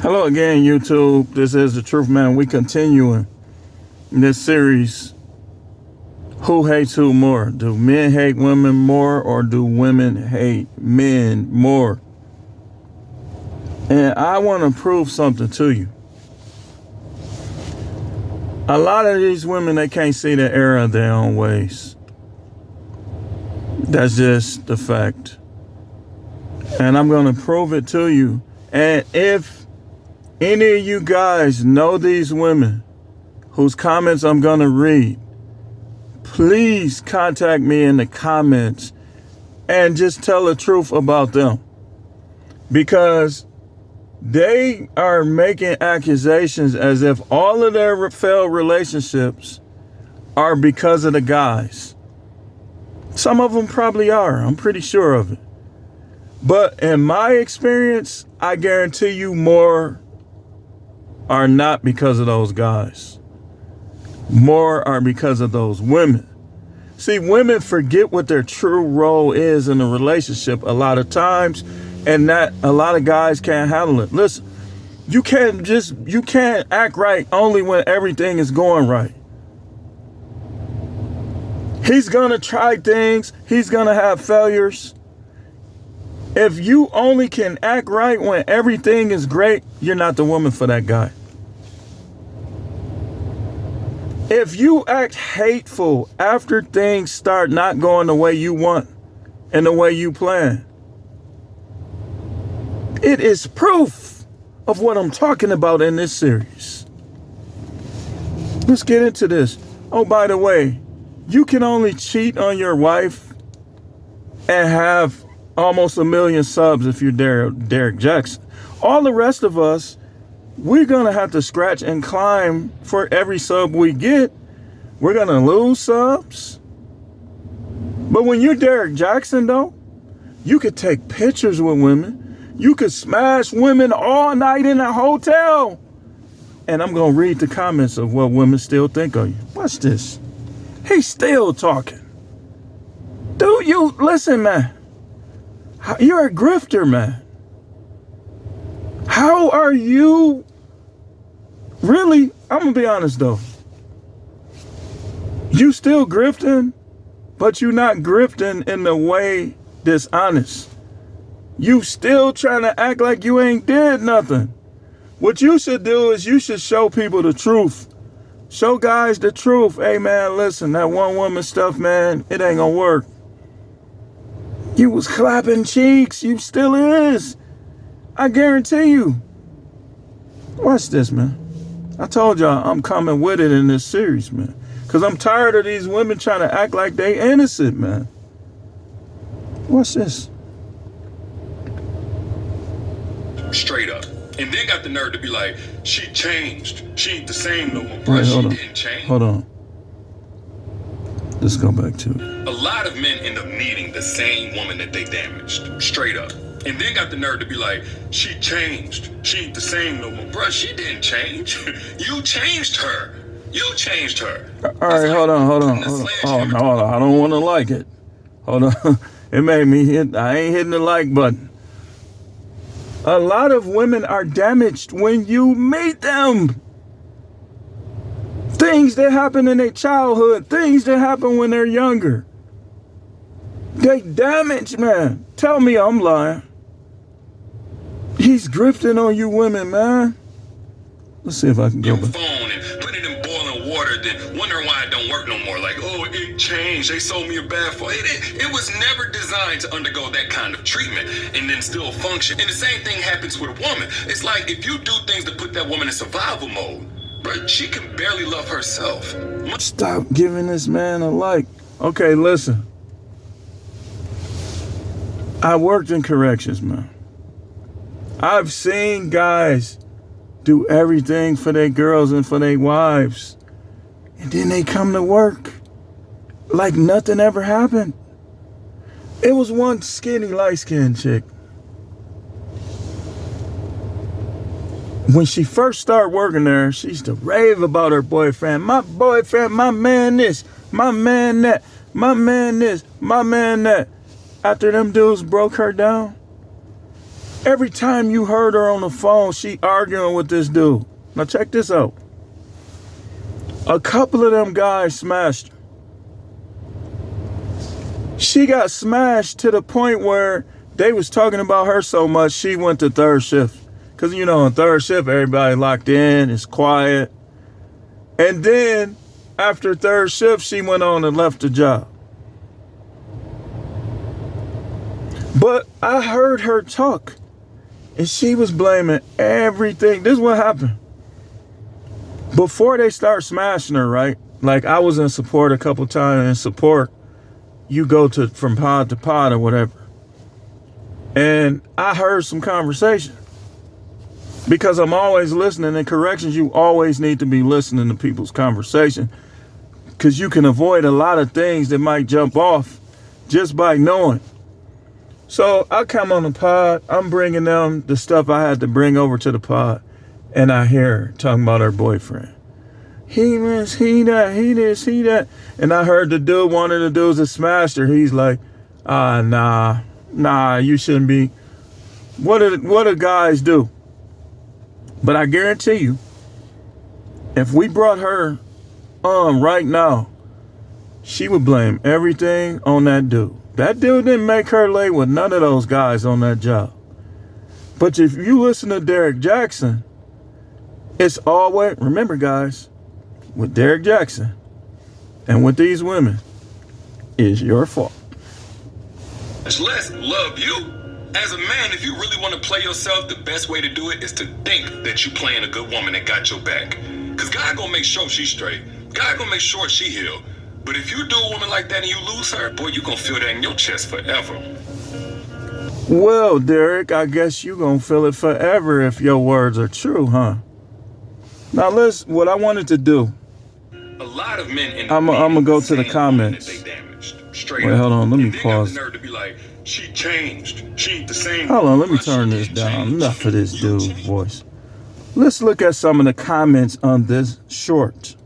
Hello again, YouTube. This is The Truth Man. We continuing this series. Who hates who more? Do men hate women more or do women hate men more? And I want to prove something to you. A lot of these women, they can't see the error of their own ways. That's just the fact. And I'm going to prove it to you. And if any of you guys know these women whose comments I'm going to read, please contact me in the comments and just tell the truth about them. Because they are making accusations as if all of their failed relationships are because of the guys. Some of them probably are. I'm pretty sure of it. But in my experience, I guarantee you more are not because of those guys. More are because of those women. See, women forget what their true role is in a relationship a lot of times, and that a lot of guys can't handle it. Listen, you can't act right only when everything is going right. He's gonna try things, he's gonna have failures. If you only can act right when everything is great, you're not the woman for that guy. If you act hateful after things start not going the way you want and the way you plan, it is proof of what I'm talking about in this series. Let's get into this. Oh, by the way, you can only cheat on your wife and have almost 1 million subs if you're Derrick Jaxn. All the rest of us, we're going to have to scratch and climb for every sub we get. We're going to lose subs. But when you're Derrick Jaxn, though, you could take pictures with women. You could smash women all night in a hotel. And I'm going to read the comments of what women still think of you. Watch this. He's still talking. Dude, you listen, man. You're a grifter, man. How are you? Really, I'm going to be honest, though. You still grifting, but you're not grifting in the way that's honest. You still trying to act like you ain't did nothing. What you should do is you should show people the truth. Show guys the truth. Hey, man, listen, that one woman stuff, man, it ain't going to work. You was clapping cheeks. You still is. I guarantee you. Watch this, man. I told y'all I'm coming with it in this series, man. Because I'm tired of these women trying to act like they innocent, man. Watch this. Straight up. And then got the nerve to be like, she changed. She ain't the same no more. Bro, she didn't change. Hold on. Let's go back to it. A lot of men end up needing the same woman that they damaged. Straight up. And then got the nerve to be like, she changed. She ain't the same no more. Bruh, she didn't change. You changed her. You changed her. All right, hold on. Oh, no, I don't want to like it. Hold on. It made me hit. I ain't hitting the like button. A lot of women are damaged when you meet them. Things that happen in their childhood, things that happen when they're younger. They damaged, man. Tell me I'm lying. He's grifting on you women, man. Let's see if I can go back. Phone and put it in boiling water, then wondering why it don't work no more. Like, oh, it changed. They sold me a bad phone. It was never designed to undergo that kind of treatment and then still function. And the same thing happens with a woman. It's like if you do things to put that woman in survival mode, but she can barely love herself. Stop giving this man a like. Okay, listen. I worked in corrections, man. I've seen guys do everything for their girls and for their wives. And then they come to work like nothing ever happened. It was one skinny, light-skinned chick. When she first started working there, she used to rave about her boyfriend. My boyfriend, my man this, my man that, my man this, my man that. After them dudes broke her down, Every time you heard her on the phone, she arguing with this dude. Now check this out. A couple of them guys smashed her. She got smashed to the point where they was talking about her so much, she went to third shift. Because, you know, on third shift, everybody locked in, it's quiet. And then, after third shift, she went on and left the job. But I heard her talk, and she was blaming everything. This is what happened. Before they start smashing her, right? Like, I was in support a couple times. In support, you go from pod to pod or whatever. And I heard some conversation. Because I'm always listening. In corrections, you always need to be listening to people's conversation. Because you can avoid a lot of things that might jump off just by knowing. So I come on the pod. I'm bringing them the stuff I had to bring over to the pod. And I hear her talking about her boyfriend. He this, he that, he this, he that. And I heard the dude, one of the dudes that smashed her, he's like, nah, you shouldn't be. What do guys do? But I guarantee you, if we brought her on right now, she would blame everything on that dude. That dude didn't make her late with none of those guys on that job. But if you listen to Derrick Jaxn, it's always, remember guys, with Derrick Jaxn and with these women, it's your fault. Let's love you. As a man, if you really want to play yourself, the best way to do it is to think that you playing a good woman that got your back. Because God gonna make sure she's straight. God gonna make sure she healed. But if you do a woman like that and you lose her, boy, you gonna feel that in your chest forever. Well, Derrick, I guess you gonna feel it forever if your words are true, huh? Now what I wanted to do. A lot of men I'm gonna go to the comments. Wait, hold on, let me pause. The nerve to be like, she changed. She ain't the same. Hold on, let me turn this down. Enough of this dude's voice. Let's look at some of the comments on this short.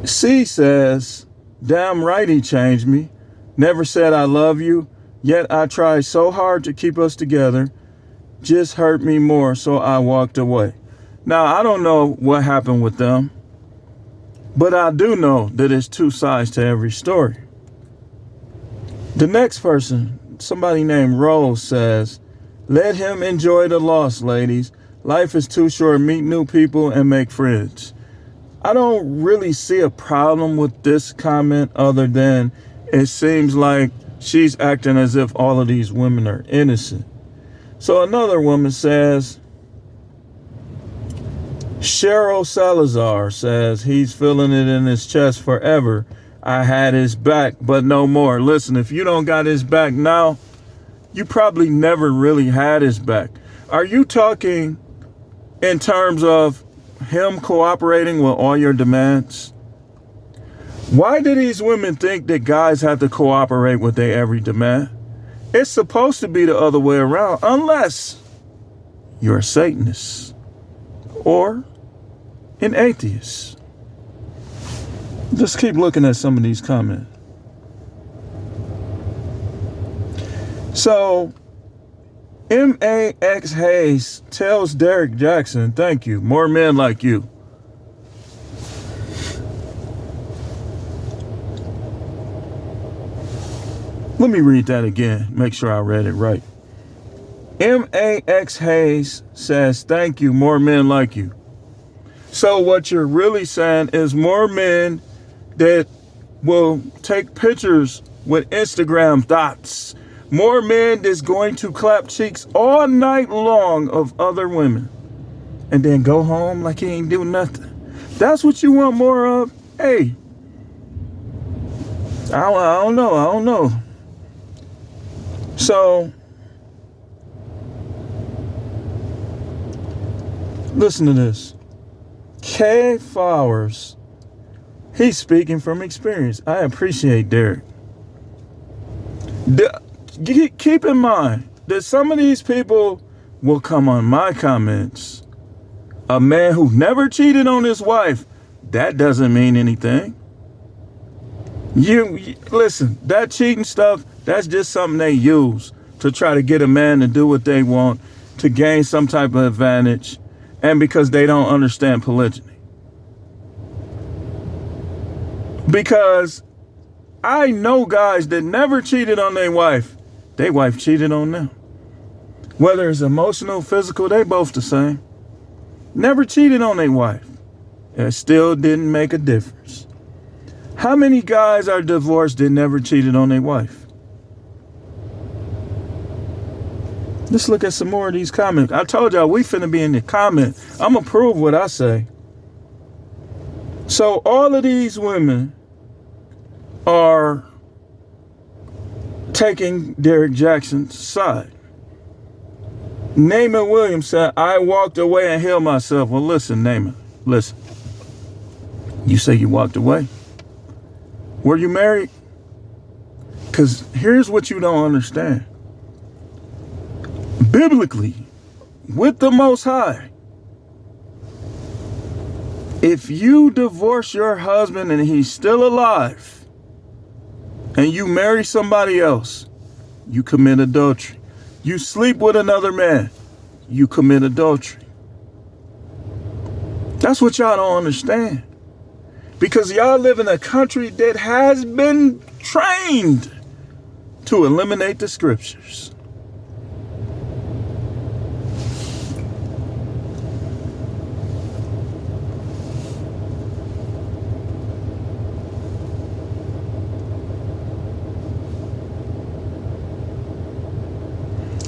C says, damn right he changed me. Never said I love you. Yet I tried so hard to keep us together. Just hurt me more, so I walked away. Now, I don't know what happened with them. But I do know that there's two sides to every story. The next person, somebody named Rose, says, let him enjoy the loss, ladies. Life is too short. Meet new people and make friends. I don't really see a problem with this comment other than it seems like she's acting as if all of these women are innocent. So another woman says, Cheryl Salazar says, he's feeling it in his chest forever. I had his back, but no more. Listen, if you don't got his back now, you probably never really had his back. Are you talking in terms of him cooperating with all your demands? Why do these women think that guys have to cooperate with their every demand? It's supposed to be the other way around, unless you're a Satanist or an atheist. Just keep looking at some of these comments. So, h8tes tells Derrick Jaxn, thank you, more men like you. Let me read that again, make sure I read it right. h8tes says, thank you, more men like you. So what you're really saying is more men that will take pictures with Instagram thoughts. More men that's going to clap cheeks all night long of other women and then go home like he ain't do nothing. That's what you want more of? Hey, I don't know. So, listen to this. K. Flowers, he's speaking from experience. I appreciate Derrick. Keep in mind that some of these people will come on my comments. A man who never cheated on his wife, that doesn't mean anything. You listen, that cheating stuff, That's just something they use to try to get a man to do what they want, to gain some type of advantage, and because they don't understand polygyny. Because I know guys that never cheated on their wife cheated on them. Whether it's emotional, physical, they both the same. Never cheated on their wife. It still didn't make a difference. How many guys are divorced that never cheated on their wife? Let's look at some more of these comments. I told y'all we finna be in the comment. I'm gonna prove what I say. So all of these women are taking Derrick Jaxn's side. Naaman Williams said, I walked away and healed myself. Well, listen, Naaman, listen. You say you walked away. Were you married? Because here's what you don't understand. Biblically, with the Most High, if you divorce your husband and he's still alive and you marry somebody else, you commit adultery. You sleep with another man, you commit adultery. That's what y'all don't understand. Because y'all live in a country that has been trained to eliminate the scriptures.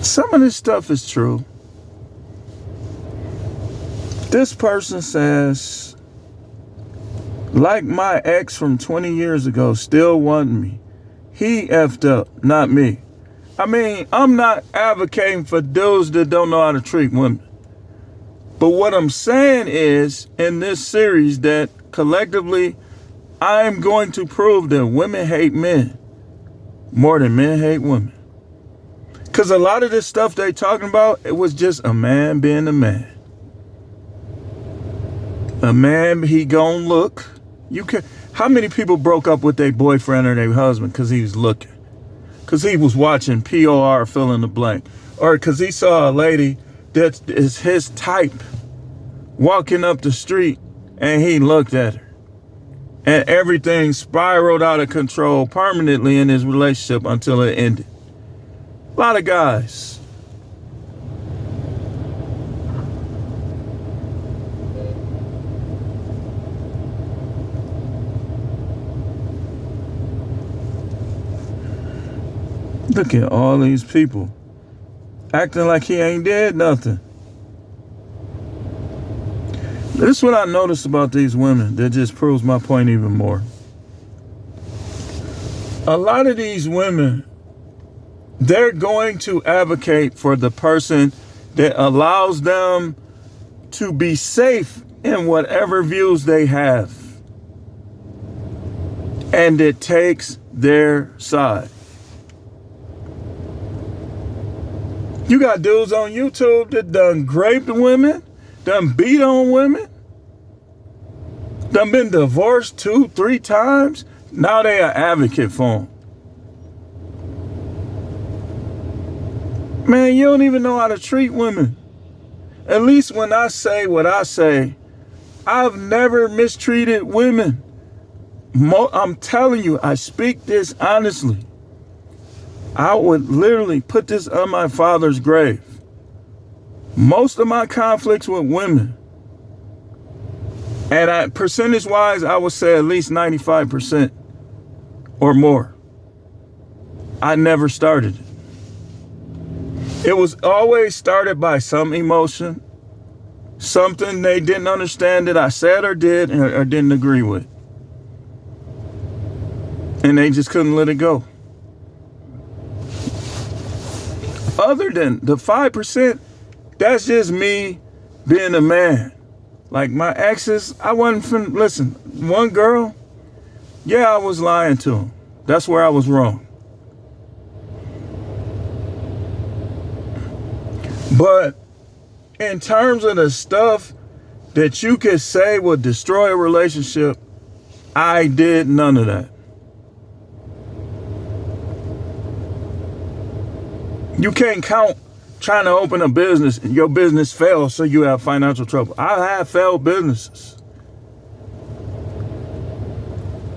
Some of this stuff is true. This person says, like my ex from 20 years ago still wanting me. He effed up, not me. I mean, I'm not advocating for dudes that don't know how to treat women. But what I'm saying is, in this series, that collectively, I'm going to prove that women hate men more than men hate women. Because a lot of this stuff they talking about, it was just a man being a man. A man, he gon' look. How many people broke up with their boyfriend or their husband because he was looking? Because he was watching POR, fill in the blank. Or because he saw a lady that is his type walking up the street and he looked at her. And everything spiraled out of control permanently in his relationship until it ended. A lot of guys. Look at all these people acting like he ain't did nothing. This is what I noticed about these women that just proves my point even more. A lot of these women, they're going to advocate for the person that allows them to be safe in whatever views they have. And it takes their side. You got dudes on YouTube that done raped women, done beat on women, done been divorced 2-3 times. Now they are advocate for them. Man, you don't even know how to treat women. At least when I say what I say, I've never mistreated women. I'm telling you, I speak this honestly. I would literally put this on my father's grave. Most of my conflicts with women, and percentage-wise, I would say at least 95% or more, I never started it. It was always started by some emotion, something they didn't understand that I said or did or didn't agree with. And they just couldn't let it go. Other than the 5%, that's just me being a man. Like my exes, I wasn't finna, listen, one girl, yeah, I was lying to him. That's where I was wrong. But in terms of the stuff that you could say would destroy a relationship, I did none of that. You can't count trying to open a business and your business fails, so you have financial trouble. I have failed businesses.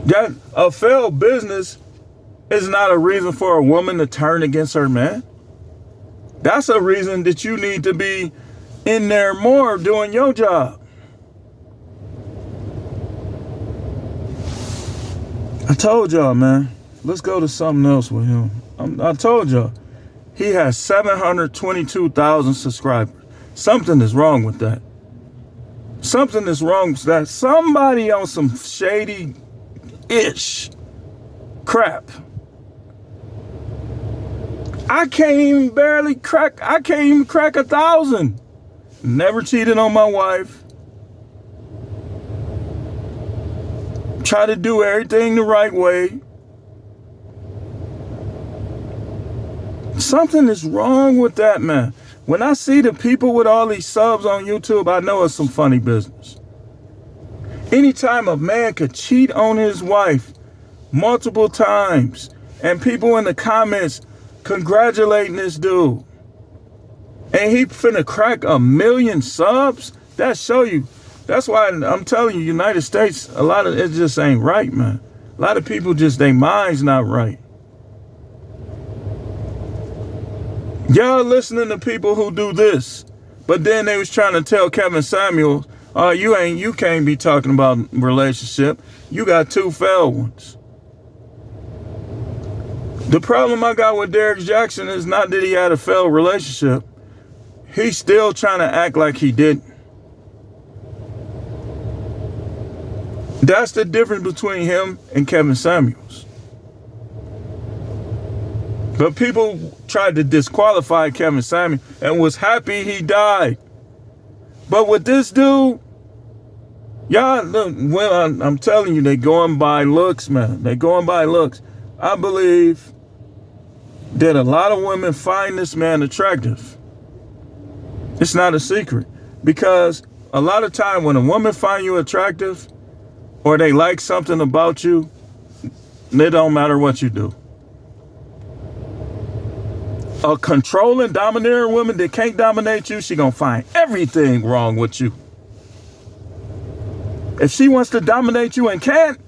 That a failed business is not a reason for a woman to turn against her man. That's a reason that you need to be in there more doing your job. I told y'all, man. Let's go to something else with him. I told y'all. He has 722,000 subscribers. Something is wrong with that. Something is wrong with that. Somebody on some shady-ish crap. I can't even crack 1,000. Never cheated on my wife. Try to do everything the right way. Something is wrong with that, man. When I see the people with all these subs on YouTube, I know it's some funny business. Anytime a man could cheat on his wife multiple times and people in the comments congratulating this dude and he finna crack 1 million subs, that show you. That's why I'm telling you, United States, a lot of it just ain't right, man. A lot of people just, their mind's not right. Y'all listening to people who do this, but then they was trying to tell Kevin Samuels, oh, you can't be talking about relationship. You got 2 failed ones. The problem I got with Derrick Jaxn is not that he had a failed relationship. He's still trying to act like he didn't. That's the difference between him and Kevin Samuels. But people tried to disqualify Kevin Samuels and was happy he died. But with this dude, y'all, look, well, I'm telling you, they going by looks, man. They going by looks. I believe that a lot of women find this man attractive. It's not a secret. Because a lot of time when a woman find you attractive or they like something about you, it don't matter what you do. A controlling, domineering woman that can't dominate you, she gonna find everything wrong with you. If she wants to dominate you and can't,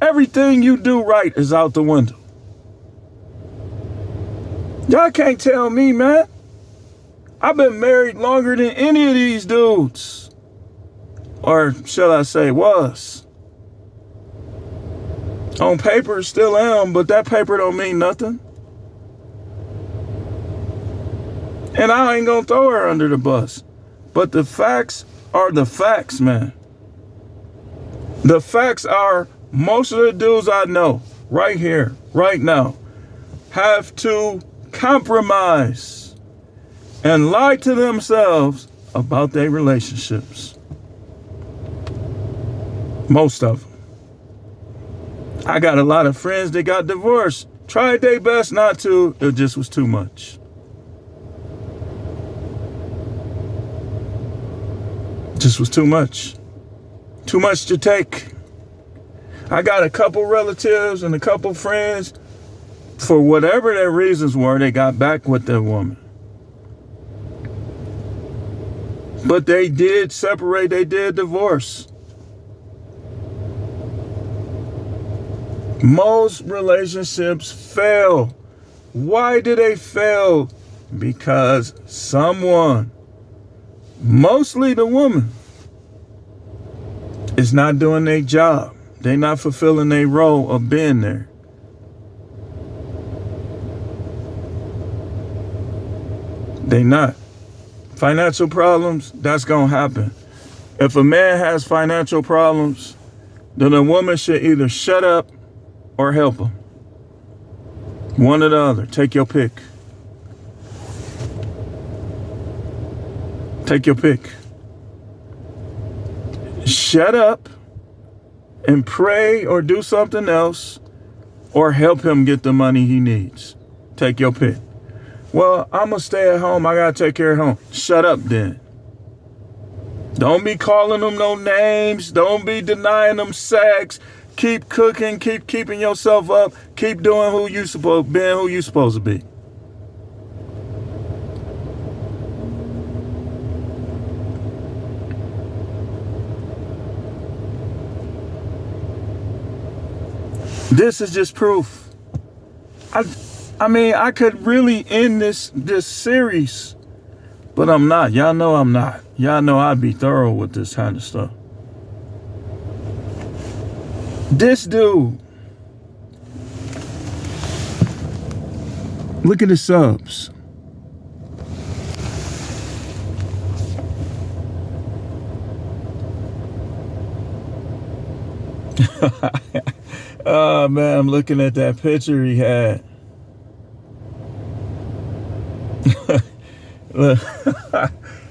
everything you do right is out the window. Y'all can't tell me, man. I've been married longer than any of these dudes. Or shall I say was. On paper, still am, but that paper don't mean nothing. And I ain't gonna throw her under the bus. But the facts are the facts, man. The facts are most of the dudes I know right here, right now, have to compromise and lie to themselves about their relationships. Most of them. I got a lot of friends that got divorced. Tried their best not to. It just was too much. Just was too much. Too much to take. I got a couple relatives and a couple friends, for whatever their reasons were, they got back with their woman. But they did separate, they did divorce. Most relationships fail. Why do they fail? Because someone, mostly the woman, is not doing their job. They're not fulfilling their role of being there. They not. Financial problems, that's gonna happen. If a man has financial problems, then a woman should either shut up or help him. One or the other. Take your pick. Take your pick. Shut up and pray or do something else, or help him get the money he needs. Take your pick. Well, I'm going to stay at home. I got to take care of home. Shut up then. Don't be calling them no names. Don't be denying them sex. Keep cooking. Keep keeping yourself up. Keep doing being who you supposed to be. This is just proof. I mean, I could really end this series, but I'm not. Y'all know I'm not. Y'all know I'd be thorough with this kind of stuff. This dude, look at his subs. Oh man, I'm looking at that picture he had. Look.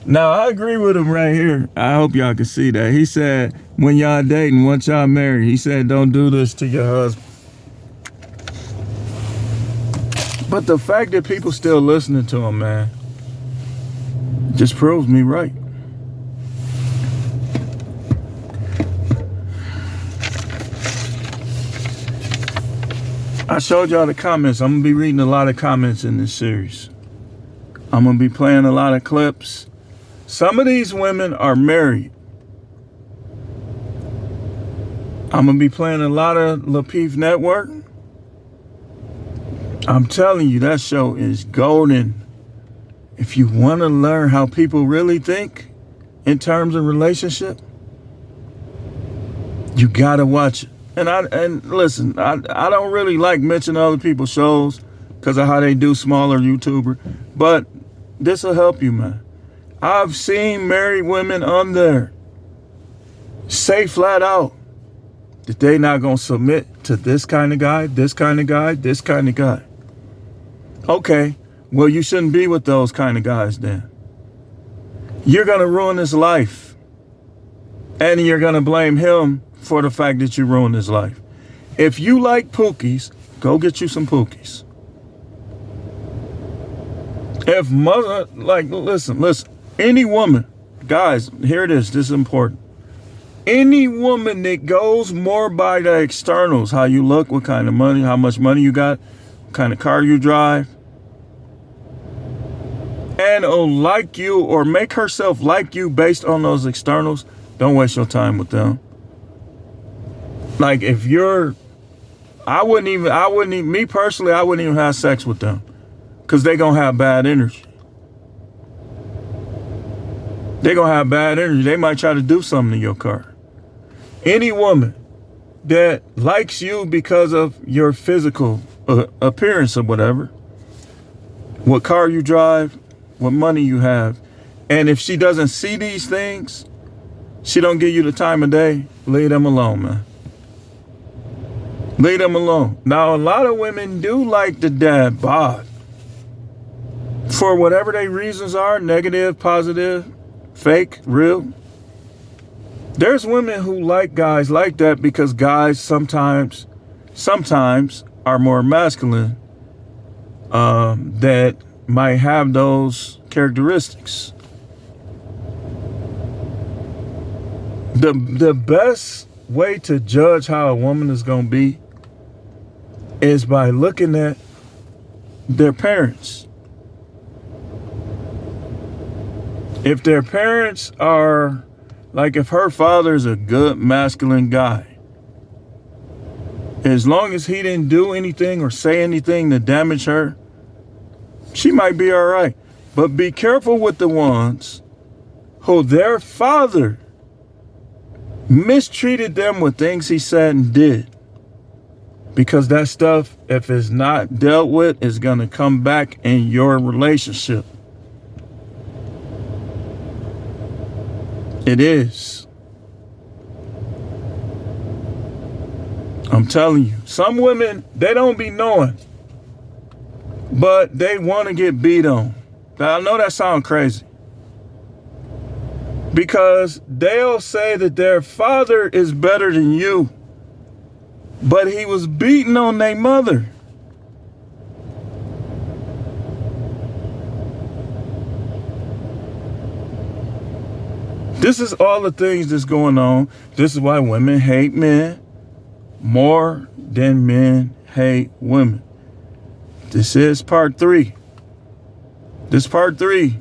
Now I agree with him right here. I hope y'all can see that. He said when y'all dating, once y'all married, he said don't do this to your husband. But the fact that people still listening to him, man, just proves me right. I showed y'all the comments. I'm gonna be reading a lot of comments in this series. I'm gonna be playing a lot of clips. Some of these women are married. I'm gonna be playing a lot of Lapeef Network. I'm telling you, that show is golden. If you want to learn how people really think in terms of relationship, you gotta watch it. And listen, I don't really like mentioning other people's shows because of how they do smaller YouTuber, but this will help you, man. I've seen married women on there say flat out that they not gonna submit to this kind of guy, this kind of guy, this kind of guy. Okay, well, you shouldn't be with those kind of guys then. You're gonna ruin his life, and you're gonna blame him for the fact that you ruined his life. If you like Pookies, go get you some Pookies. If mother, like, listen, any woman, guys, here it is, this is important. Any woman that goes more by the externals, how you look, what kind of money, how much money you got, what kind of car you drive, and will like you or make herself like you based on those externals, don't waste your time with them. Like if you're, I wouldn't even, me personally, I wouldn't even have sex with them because they gonna have bad energy. They gonna have bad energy. They might try to do something to your car. Any woman that likes you because of your physical appearance or whatever, what car you drive, what money you have, and if she doesn't see these things, she don't give you the time of day, leave them alone, man. Leave them alone. Now, a lot of women do like the dad bod. For whatever their reasons are, negative, positive, fake, real. There's women who like guys like that because guys sometimes are more masculine that might have those characteristics. The best way to judge how a woman is going to be is by looking at their parents. If their parents are, like if her father's a good masculine guy, as long as he didn't do anything or say anything to damage her, she might be all right. But be careful with the ones who their father mistreated them with things he said and did. Because that stuff, if it's not dealt with, is going to come back in your relationship. It is. I'm telling you, some women, they don't be knowing, but they want to get beat on. Now, I know that sounds crazy. Because they'll say that their father is better than you, but he was beating on their mother. This is all the things that's going on. This is why women hate men more than men hate women. This is part 3. This part 3.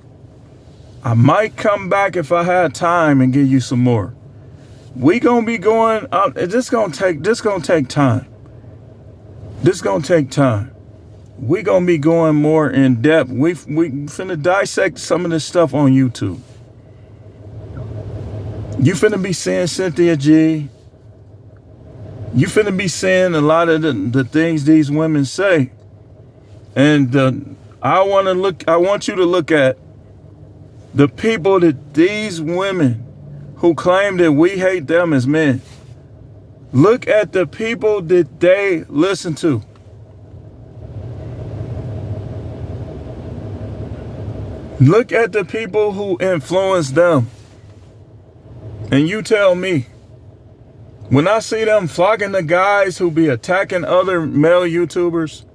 I might come back if I had time and give you some more. We gonna be going. This gonna take time. This gonna take time. We gonna be going more in depth. We finna dissect some of this stuff on YouTube. You finna be seeing Cynthia G. You finna be seeing a lot of the things these women say. And I want you to look at the people that these women who claim that we hate them as men. Look at the people that they listen to. Look at the people who influence them. And you tell me, when I see them flocking the guys who be attacking other male YouTubers,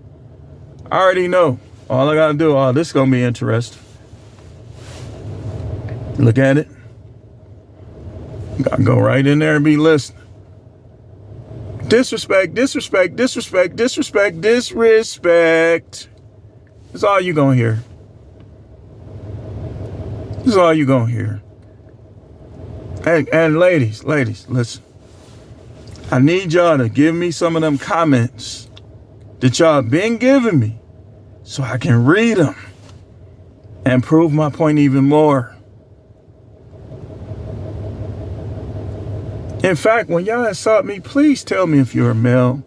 I already know. All I gotta do, this is gonna be interesting. Look at it. Gotta go right in there and be listening. Disrespect, disrespect, disrespect, disrespect, disrespect. That's all you gonna hear. This is all you gonna hear. And ladies, listen. I need y'all to give me some of them comments that y'all been giving me so I can read them and prove my point even more. In fact, when y'all insult me, please tell me if you're a male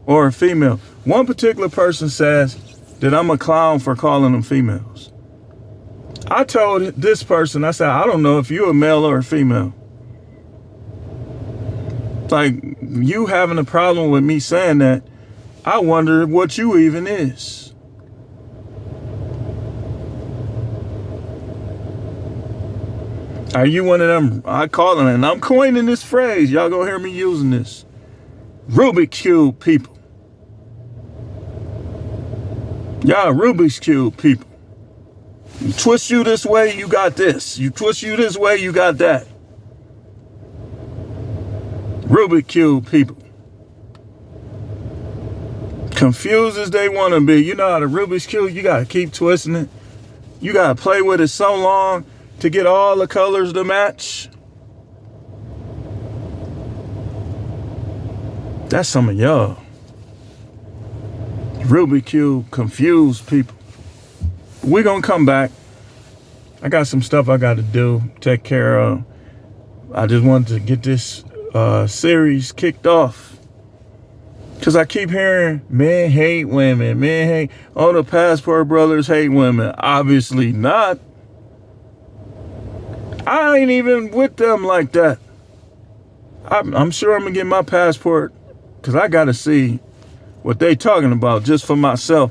or a female. One particular person says that I'm a clown for calling them females. I told this person, I said, I don't know if you're a male or a female. Like, you having a problem with me saying that, I wonder what you even is. Are you one of them? I call them, and I'm coining this phrase. Y'all gonna hear me using this. Rubik's Cube people. Y'all Rubik's Cube people. You twist you this way, you got this. You twist you this way, you got that. Rubik's Cube people. Confused as they want to be. You know how the Rubik's Cube, you got to keep twisting it. You got to play with it so long to get all the colors to match. That's some of y'all. Rubik's Cube confused people. We're going to come back. I got some stuff I got to do, take care of. I just wanted to get this series kicked off. Because I keep hearing men hate women. Men hate. Oh, the Passport Brothers hate women. Obviously not. I ain't even with them like that. I'm sure I'm going to get my passport. Because I got to see what they talking about just for myself.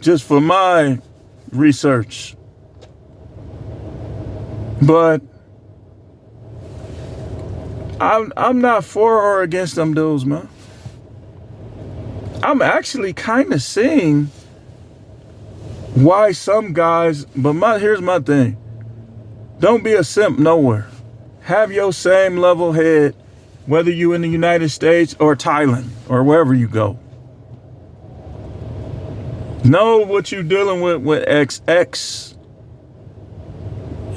Just for my research. But I'm not for or against them dudes, man. I'm actually kind of seeing why some guys, but here's my thing. Don't be a simp nowhere. Have your same level head, whether you in the United States or Thailand or wherever you go. Know what you're dealing with XX.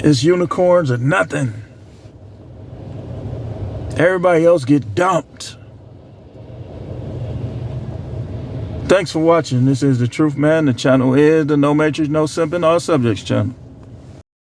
It's unicorns or nothing. Everybody else get dumped. Thanks for watching. This is The Truth Man. The channel is the No Matrix, No Simping, All Subjects channel.